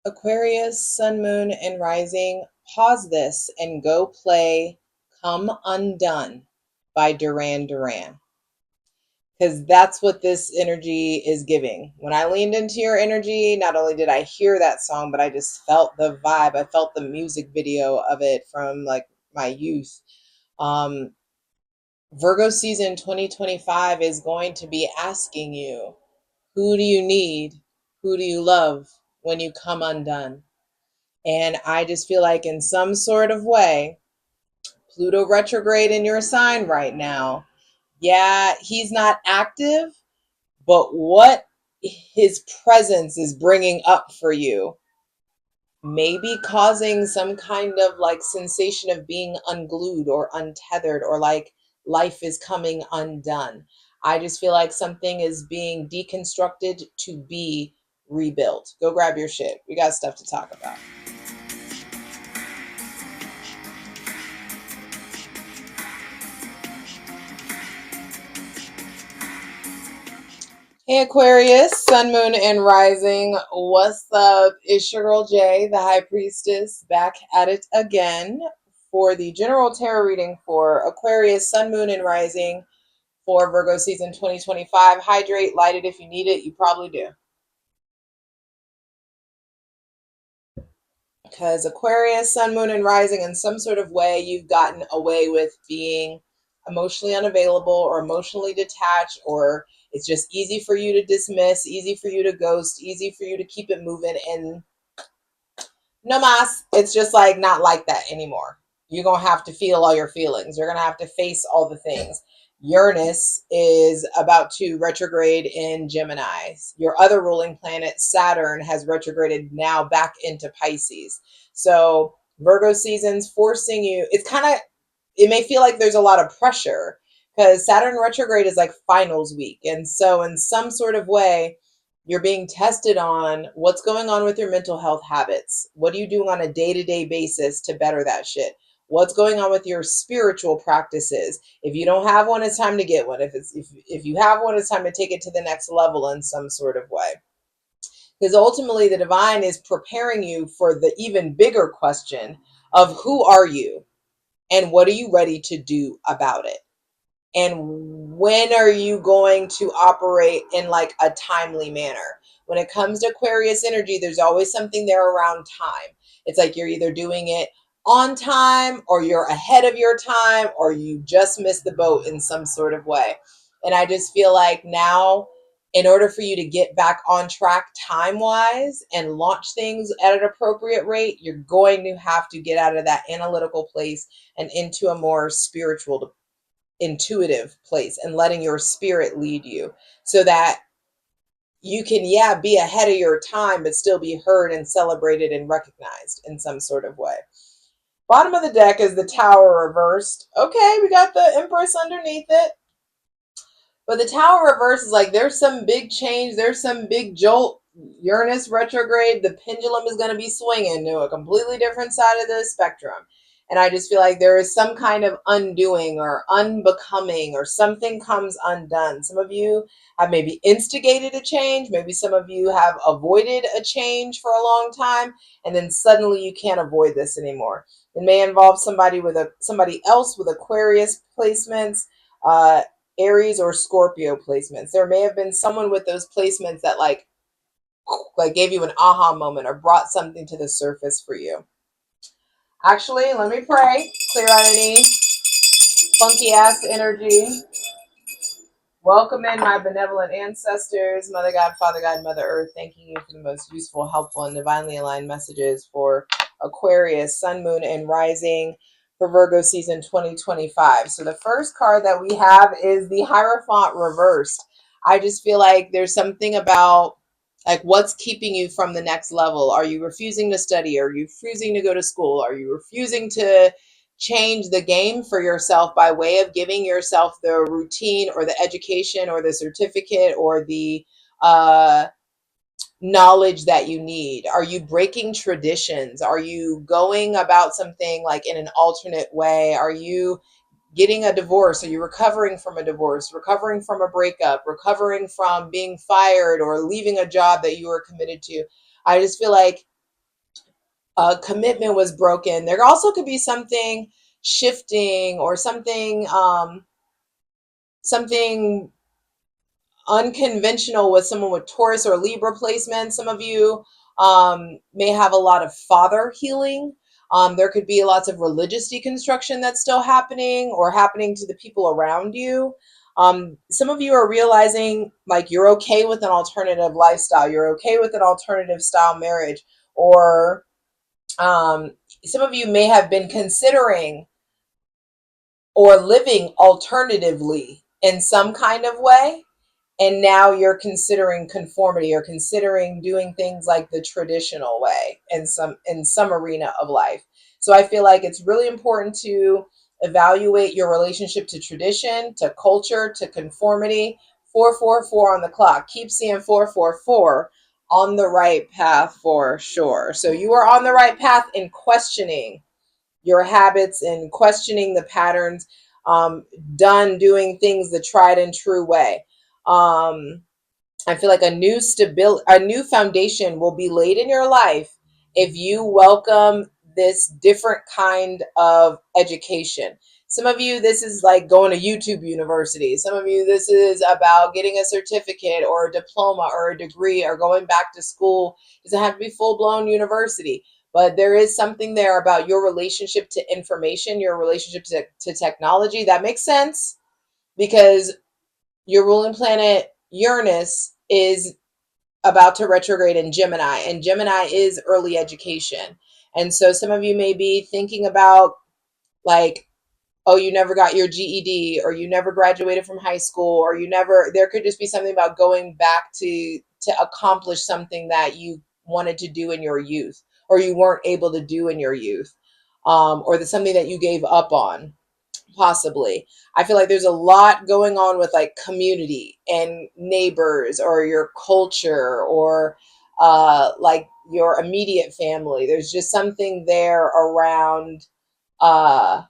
Aquarius, Sun, Moon, and Rising, pause this and go play Come Undone by Duran Duran. Because that's what this energy is giving. When I leaned into your energy, not only did I hear that song, but I just felt the vibe. I felt the music video of it from like my youth. Um, Virgo season 2025 is going to be asking you, who do you need? Who do you love when you come undone? And I just feel like in some sort of way, Pluto retrograde in your sign right now. Yeah, he's not active, but what his presence is bringing up for you, maybe causing some kind of like sensation of being unglued or untethered, or like life is coming undone. I just feel like something is being deconstructed to be rebuilt. Go grab your shit. We got stuff to talk about. Hey Aquarius, Sun, Moon, and Rising. What's up? It's your girl Jay, the High Priestess, back at it again for the general tarot reading for Aquarius, Sun, Moon, and Rising for Virgo season 2025. Hydrate, light it if you need it. You probably do. Because Aquarius, Sun, Moon, and Rising, in some sort of way, you've gotten away with being emotionally unavailable or emotionally detached, or it's just easy for you to dismiss, easy for you to ghost, easy for you to keep it moving. And no mas, it's just like not like that anymore. You're going to have to feel all your feelings. You're going to have to face all the things. Uranus is about to retrograde in Gemini. Your other ruling planet, Saturn, has retrograded now back into Pisces. So Virgo season's forcing you. It's kind of, it may feel like there's a lot of pressure because Saturn retrograde is like finals week. And so in some sort of way, you're being tested on what's going on with your mental health habits. What are you doing on a day-to-day basis to better that shit? What's going on with your spiritual practices? If you don't have one, it's time to get one. If you have one, it's time to take it to the next level in some sort of way. Because ultimately the divine is preparing you for the even bigger question of who are you and what are you ready to do about it? And when are you going to operate in like a timely manner? When it comes to Aquarius energy, there's always something there around time. It's like you're either doing it on time, or you're ahead of your time, or you just missed the boat in some sort of way. And I just feel like now, in order for you to get back on track time wise and launch things at an appropriate rate, you're going to have to get out of that analytical place and into a more spiritual, intuitive place, and letting your spirit lead you so that you can, yeah, be ahead of your time, but still be heard and celebrated and recognized in some sort of way. Bottom of the deck is the Tower reversed. Okay, we got the Empress underneath it. But the Tower reverse is like there's some big change, there's some big jolt. Uranus retrograde, the pendulum is going to be swinging to a completely different side of the spectrum. And I just feel like there is some kind of undoing or unbecoming, or something comes undone. Some of you have maybe instigated a change. Maybe some of you have avoided a change for a long time. And then suddenly you can't avoid this anymore. It may involve somebody else with Aquarius placements, Aries or Scorpio placements. There may have been someone with those placements that like gave you an aha moment or brought something to the surface for you. Actually, let me pray. Clear out any funky ass energy. Welcome in my benevolent ancestors, Mother God, Father God, Mother Earth, thanking you for the most useful, helpful, and divinely aligned messages for Aquarius, Sun, Moon, and Rising for Virgo season 2025. So the first card that we have is the Hierophant reversed. I just feel like there's something about like what's keeping you from the next level. Are you refusing to study? Are you refusing to go to school? Are you refusing to change the game for yourself by way of giving yourself the routine or the education or the certificate or the uh, knowledge that you need? Are you breaking traditions? Are you going about something like in an alternate way? Are you getting a divorce? Are you recovering from a divorce, recovering from a breakup, recovering from being fired or leaving a job that you were committed to? I just feel like a commitment was broken. There also could be something shifting or something unconventional with someone with Taurus or Libra placement. Some of you may have a lot of father healing. There could be lots of religious deconstruction that's still happening or happening to the people around you. Some of you are realizing like you're okay with an alternative lifestyle, you're okay with an alternative style marriage, or um, some of you may have been considering or living alternatively in some kind of way, and now you're considering conformity or considering doing things like the traditional way in some arena of life. So I feel like it's really important to evaluate your relationship to tradition, to culture, to conformity. 444 on the clock. Keep seeing 444 on the right path for sure. So you are on the right path in questioning your habits and questioning the patterns, done doing things the tried and true way. I feel like a new foundation will be laid in your life if you welcome this different kind of education. Some of you, this is like going to YouTube University. Some of you, this is about getting a certificate or a diploma or a degree or going back to school. It doesn't have to be full blown university, but there is something there about your relationship to information, your relationship to technology that makes sense because your ruling planet Uranus is about to retrograde in Gemini, and Gemini is early education. And so some of you may be thinking about like, oh, you never got your GED, or you never graduated from high school, or there could just be something about going back to accomplish something that you wanted to do in your youth, or you weren't able to do in your youth, or something that you gave up on. Possibly. I feel like there's a lot going on with like community and neighbors or your culture or like your immediate family. There's just something there around uh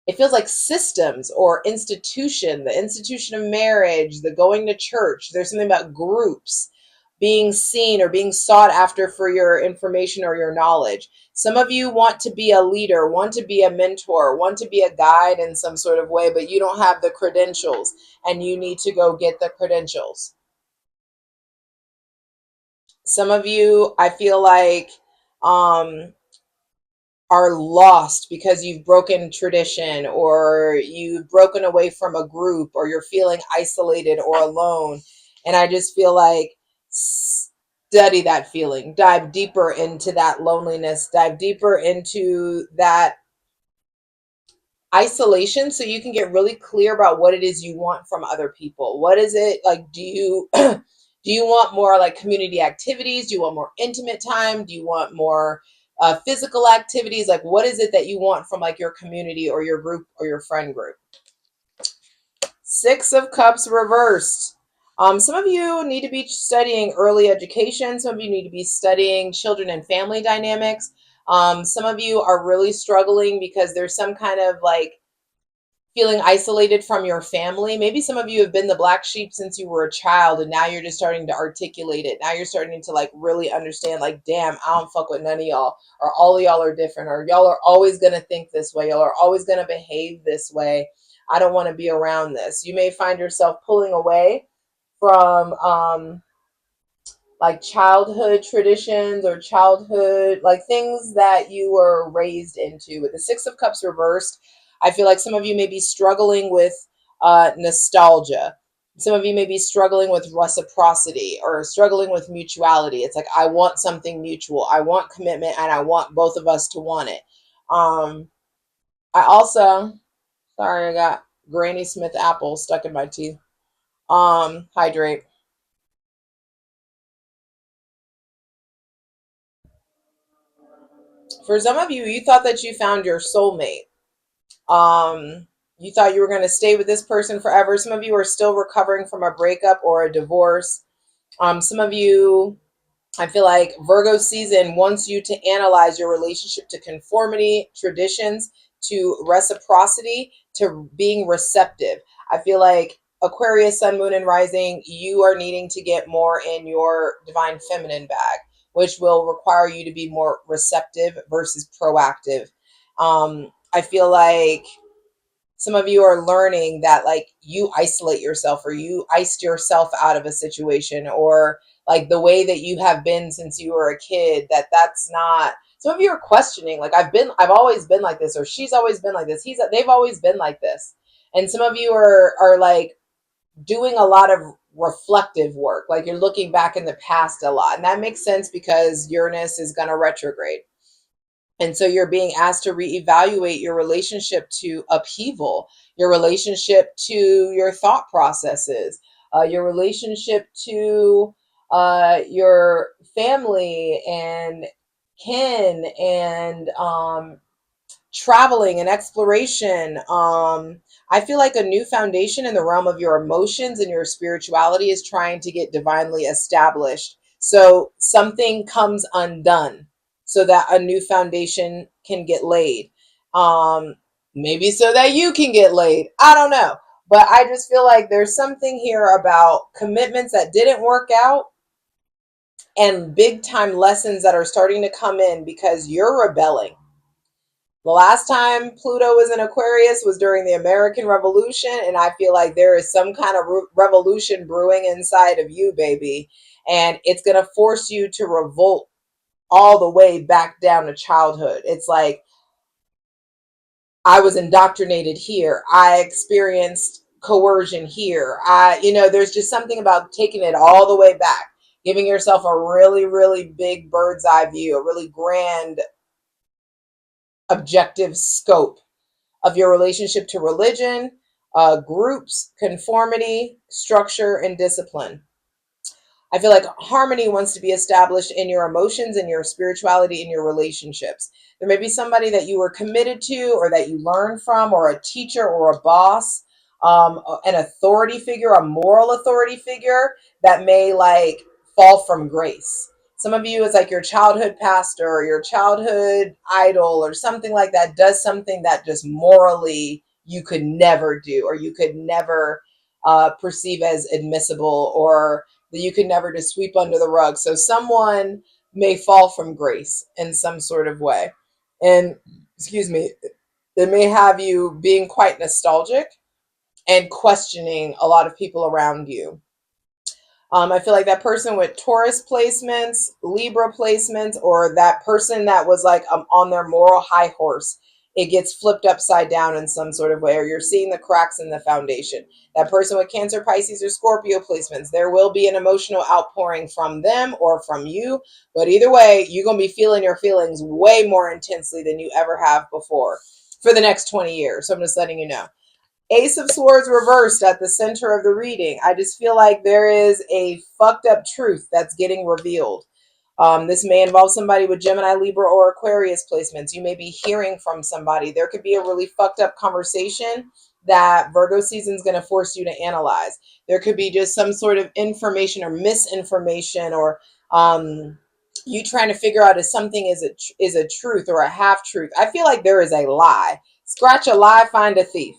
it feels like systems or institution, the institution of marriage, the going to church. There's something about groups being seen or being sought after for your information or your knowledge. Some of you want to be a leader, want to be a mentor, want to be a guide in some sort of way, but you don't have the credentials and you need to go get the credentials. Some of you, I feel like, um, are lost because you've broken tradition or you've broken away from a group or you're feeling isolated or alone. And I just feel like study that feeling, dive deeper into that loneliness, dive deeper into that isolation so you can get really clear about what it is you want from other people. What is it like? Do you do you want more like community activities? Do you want more intimate time? Do you want more physical activities? Like what is it that you want from like your community or your group or your friend group? Six of Cups reversed. Some of you need to be studying early education. Some of you need to be studying children and family dynamics. Some of you are really struggling because there's some kind of like feeling isolated from your family. Maybe some of you have been the black sheep since you were a child, and now you're just starting to articulate it. Now you're starting to like really understand, like, damn, I don't fuck with none of y'all, or all of y'all are different, or y'all are always gonna think this way, y'all are always gonna behave this way. I don't want to be around this. You may find yourself pulling away from like childhood traditions or childhood like things that you were raised into. With the Six of Cups reversed, I feel like some of you may be struggling with nostalgia. Some of you may be struggling with reciprocity or struggling with mutuality. It's like, I want something mutual, I want commitment, and I want both of us to want it. I also, sorry, I got Granny Smith apple stuck in my teeth. Hydrate. For some of you, you thought that you found your soulmate. You thought you were going to stay with this person forever. Some of you are still recovering from a breakup or a divorce. Some of you, I feel like Virgo season wants you to analyze your relationship to conformity, traditions, to reciprocity, to being receptive. I feel like Aquarius, Sun, Moon, and Rising, you are needing to get more in your divine feminine bag. which will require you to be more receptive versus proactive. I feel like some of you are learning that like you isolate yourself or you iced yourself out of a situation, or like the way that you have been since you were a kid, that's not, some of you are questioning like I've always been like this, or she's always been like this, they've always been like this. And some of you are like doing a lot of reflective work, like you're looking back in the past a lot, and that makes sense because Uranus is going to retrograde. And so you're being asked to reevaluate your relationship to upheaval, your relationship to your thought processes, your relationship to your family and kin, and traveling and exploration. I feel like a new foundation in the realm of your emotions and your spirituality is trying to get divinely established. So something comes undone so that a new foundation can get laid. Um, Maybe so that you can get laid. I don't know. But I just feel like there's something here about commitments that didn't work out and big time lessons that are starting to come in because you're rebelling. The last time Pluto was in Aquarius was during the American Revolution, and I feel like there is some kind of revolution brewing inside of you, baby. And it's going to force you to revolt all the way back down to childhood. It's like, I was indoctrinated here. I experienced coercion here. There's just something about taking it all the way back, giving yourself a really, really big bird's eye view, a really grand objective scope of your relationship to religion, groups, conformity, structure, and discipline. I feel like harmony wants to be established in your emotions and your spirituality in your relationships. There may be somebody that you were committed to or that you learned from, or a teacher or a boss, an authority figure, a moral authority figure that may like fall from grace. Some of you, it's like your childhood pastor or your childhood idol or something like that does something that just morally you could never do, or you could never perceive as admissible, or that you can never just sweep under the rug. So someone may fall from grace in some sort of way. And excuse me, it may have you being quite nostalgic and questioning a lot of people around you. I feel like that person with Taurus placements, Libra placements, or that person that was like on their moral high horse, it gets flipped upside down in some sort of way, or you're seeing the cracks in the foundation. That person with Cancer, Pisces, or Scorpio placements, there will be an emotional outpouring from them or from you. But either way, you're going to be feeling your feelings way more intensely than you ever have before for the next 20 years. So I'm just letting you know. Ace of Swords reversed at the center of the reading. I just feel like there is a fucked up truth that's getting revealed. This may involve somebody with Gemini, Libra, or Aquarius placements. You may be hearing from somebody. There could be a really fucked up conversation that Virgo season is going to force you to analyze. There could be just some sort of information or misinformation, or you trying to figure out if something is a truth or a half truth. I feel like there is a lie. Scratch a lie, find a thief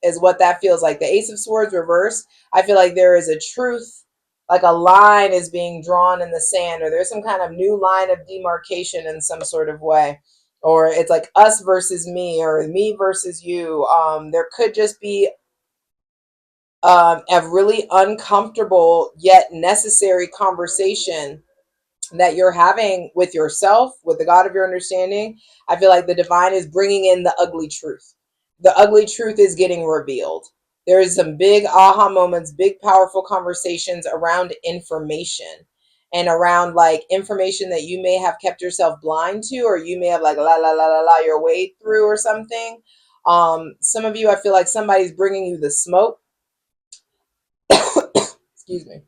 is what that feels like. The Ace of Swords reversed, I feel like there is a truth, like a line is being drawn in the sand, or there's some kind of new line of demarcation in some sort of way. Or it's like us versus me, or me versus you. There could just be a really uncomfortable yet necessary conversation that you're having with yourself, with the God of your understanding. I feel like the divine is bringing in the ugly truth. The ugly truth is getting revealed. There is some big aha moments, big powerful conversations around information, and around like information that you may have kept yourself blind to, or you may have like la your way through or something. Some of you, I feel like somebody's bringing you the smoke. Excuse me.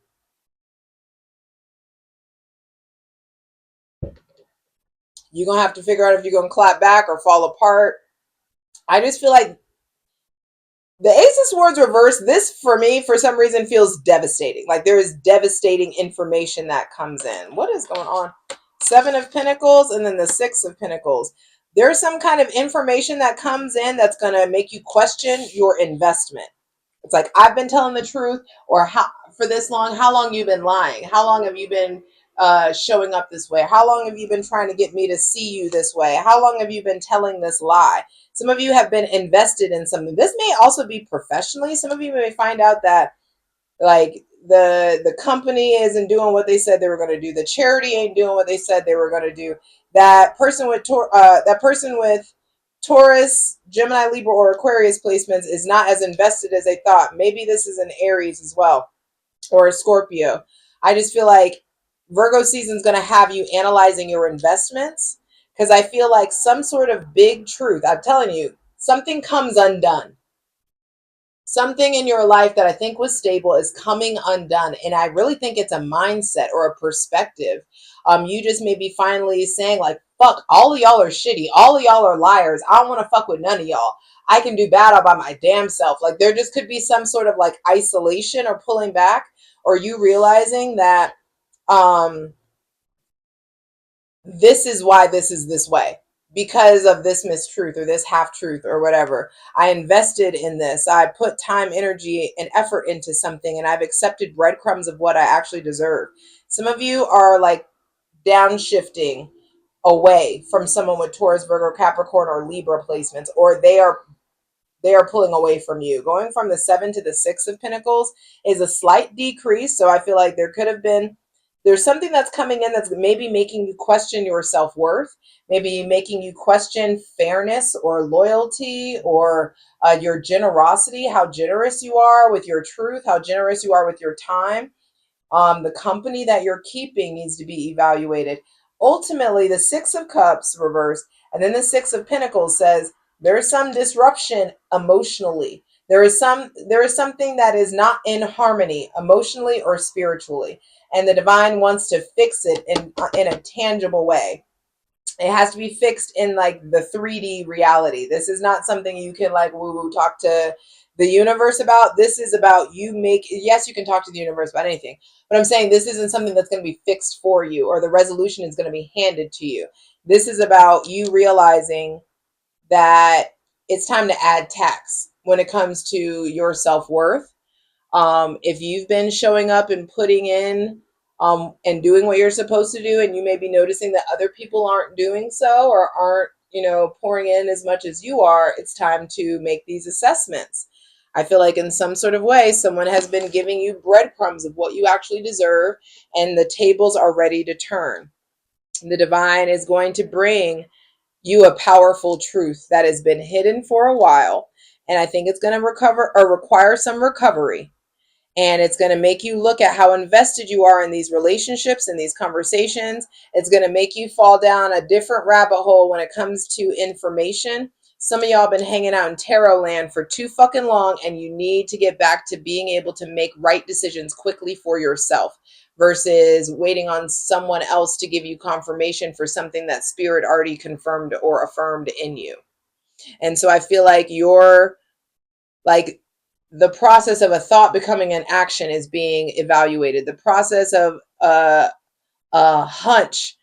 You're gonna have to figure out if you're gonna clap back or fall apart. I just feel like the Ace of Swords reversed, this for me, for some reason, feels devastating. Like there is devastating information that comes in. What is going on? Seven of Pentacles and then the Six of Pentacles. There's some kind of information that comes in that's going to make you question your investment. It's like, I've been telling the truth, or how for this long, how long you been lying? How long have you been showing up this way? How long have you been trying to get me to see you this way? How long have you been telling this lie? Some of you have been invested in something. This may also be professionally. Some of you may find out that like the company isn't doing what they said they were going to do. The charity ain't doing what they said they were going to do. That person with Taurus, Gemini, Libra, or Aquarius placements is not as invested as they thought. Maybe this is an Aries as well, or a Scorpio. I just feel like Virgo season is going to have you analyzing your investments, because I feel like some sort of big truth, I'm telling you, something comes undone. Something in your life that I think was stable is coming undone. And I really think it's a mindset or a perspective. You just may be finally saying, like, fuck, all of y'all are shitty. All of y'all are liars. I don't want to fuck with none of y'all. I can do bad all by my damn self. Like, there just could be some sort of like isolation or pulling back, or you realizing that this is why this is this way, because of this mistruth or this half truth or whatever. I invested in this. I put time, energy, and effort into something, and I've accepted breadcrumbs of what I actually deserve. Some of you are like downshifting away from someone with Taurus, Virgo, Capricorn, or Libra placements, or they are pulling away from you. Going from the 7 to the 6 of Pentacles is a slight decrease. So I feel like there's something that's coming in that's maybe making you question your self-worth, maybe making you question fairness or loyalty, or your generosity, how generous you are with your truth, how generous you are with your time. The company that you're keeping needs to be evaluated. Ultimately, the Six of Cups reversed, and then the Six of Pentacles says there is some disruption emotionally. There is something that is not in harmony emotionally or spiritually, and the divine wants to fix it in a tangible way. It has to be fixed in like the 3D reality. This is not something you can like woo woo talk to the universe about. This is about yes, you can talk to the universe about anything, but I'm saying this isn't something that's going to be fixed for you, or the resolution is going to be handed to you. This is about you realizing that it's time to add tax when it comes to your self-worth. If you've been showing up and putting in and doing what you're supposed to do, and you may be noticing that other people aren't doing so, or aren't, pouring in as much as you are, it's time to make these assessments. I feel like in some sort of way, someone has been giving you breadcrumbs of what you actually deserve, and the tables are ready to turn. The divine is going to bring you a powerful truth that has been hidden for a while. And I think it's going to require some recovery, and it's going to make you look at how invested you are in these relationships and these conversations. It's going to make you fall down a different rabbit hole when it comes to information. Some of y'all been hanging out in tarot land for too fucking long, and you need to get back to being able to make right decisions quickly for yourself versus waiting on someone else to give you confirmation for something that spirit already confirmed or affirmed in you. And so I feel like like the process of a thought becoming an action is being evaluated. The process of a hunch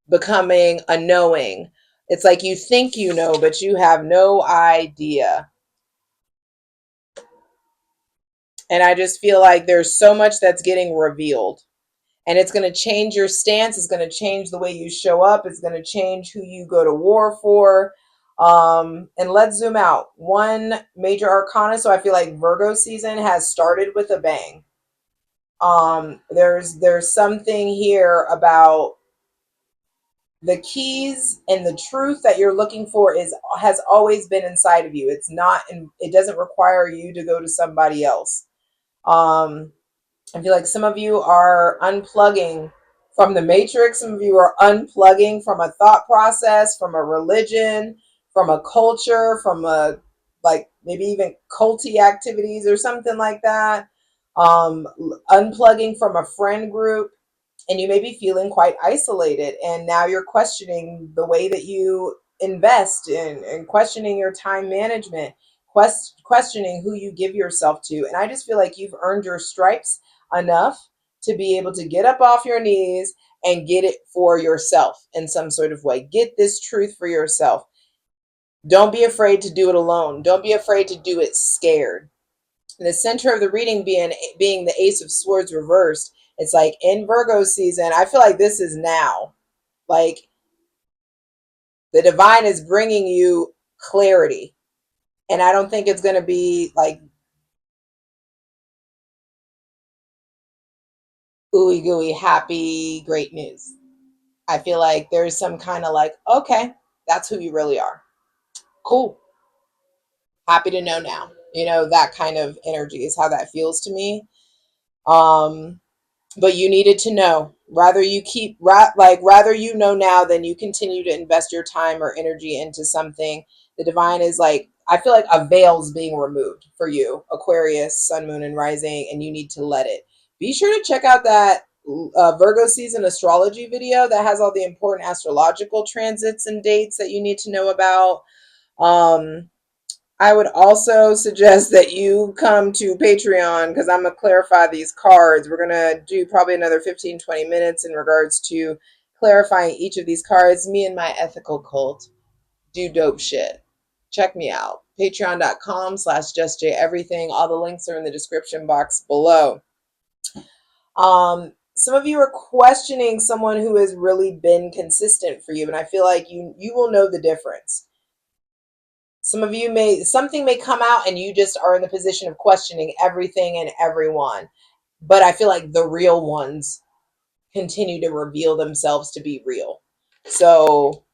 becoming a knowing. It's like you think you know, but you have no idea. And I just feel like there's so much that's getting revealed. And it's going to change your stance. It's going to change the way you show up. It's going to change who you go to war for. And let's zoom out. One major arcana. So I feel like Virgo season has started with a bang. There's something here about the keys, and the truth that you're looking for has always been inside of you. It doesn't require you to go to somebody else. I feel like some of you are unplugging from the matrix. Some of you are unplugging from a thought process, from a religion, from a culture, from a like maybe even culty activities or something like that. Unplugging from a friend group, and you may be feeling quite isolated. And now you're questioning the way that you invest in, and questioning your time management, questioning who you give yourself to. And I just feel like you've earned your stripes enough to be able to get up off your knees and get it for yourself in some sort of way. Get this truth for yourself. Don't be afraid to do it alone. Don't be afraid to do it scared. The center of the reading being the Ace of Swords reversed It's like in Virgo season, I feel like this is now. Like the divine is bringing you clarity. And I don't think it's going to be like ooey gooey, happy, great news. I feel like there's some kind of like, okay, that's who you really are. Cool. Happy to know now. You know, that kind of energy is how that feels to me. Um, but you needed to know. Rather you rather you know now than you continue to invest your time or energy into something. The divine is like, I feel like a veil's being removed for you, Aquarius, Sun, Moon, and Rising, and you need to let it. Be sure to check out that Virgo season astrology video that has all the important astrological transits and dates that you need to know about. Um, I would also suggest that you come to Patreon because I'm going to clarify these cards. We're going to do probably another 15-20 minutes in regards to clarifying each of these cards. Me and my ethical cult do dope shit. Check me out. Patreon.com/JustJEverything. All the links are in the description box below. Some of you are questioning someone who has really been consistent for you, and I feel like you will know the difference. Some of you something may come out and you just are in the position of questioning everything and everyone. But I feel like the real ones continue to reveal themselves to be real. So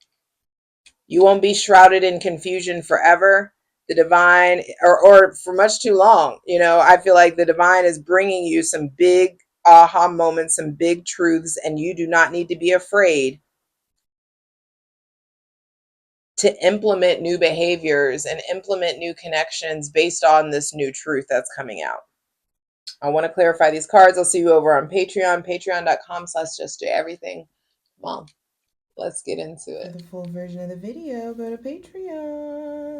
you won't be shrouded in confusion forever. The divine, or for much too long. You know, I feel like the divine is bringing you some big aha moments, some big truths, and you do not need to be afraid to implement new behaviors and implement new connections based on this new truth that's coming out. I want to clarify these cards. I'll see you over on Patreon, patreon.com/JustJEverything. Come on, let's get into it. For the full version of the video, go to Patreon.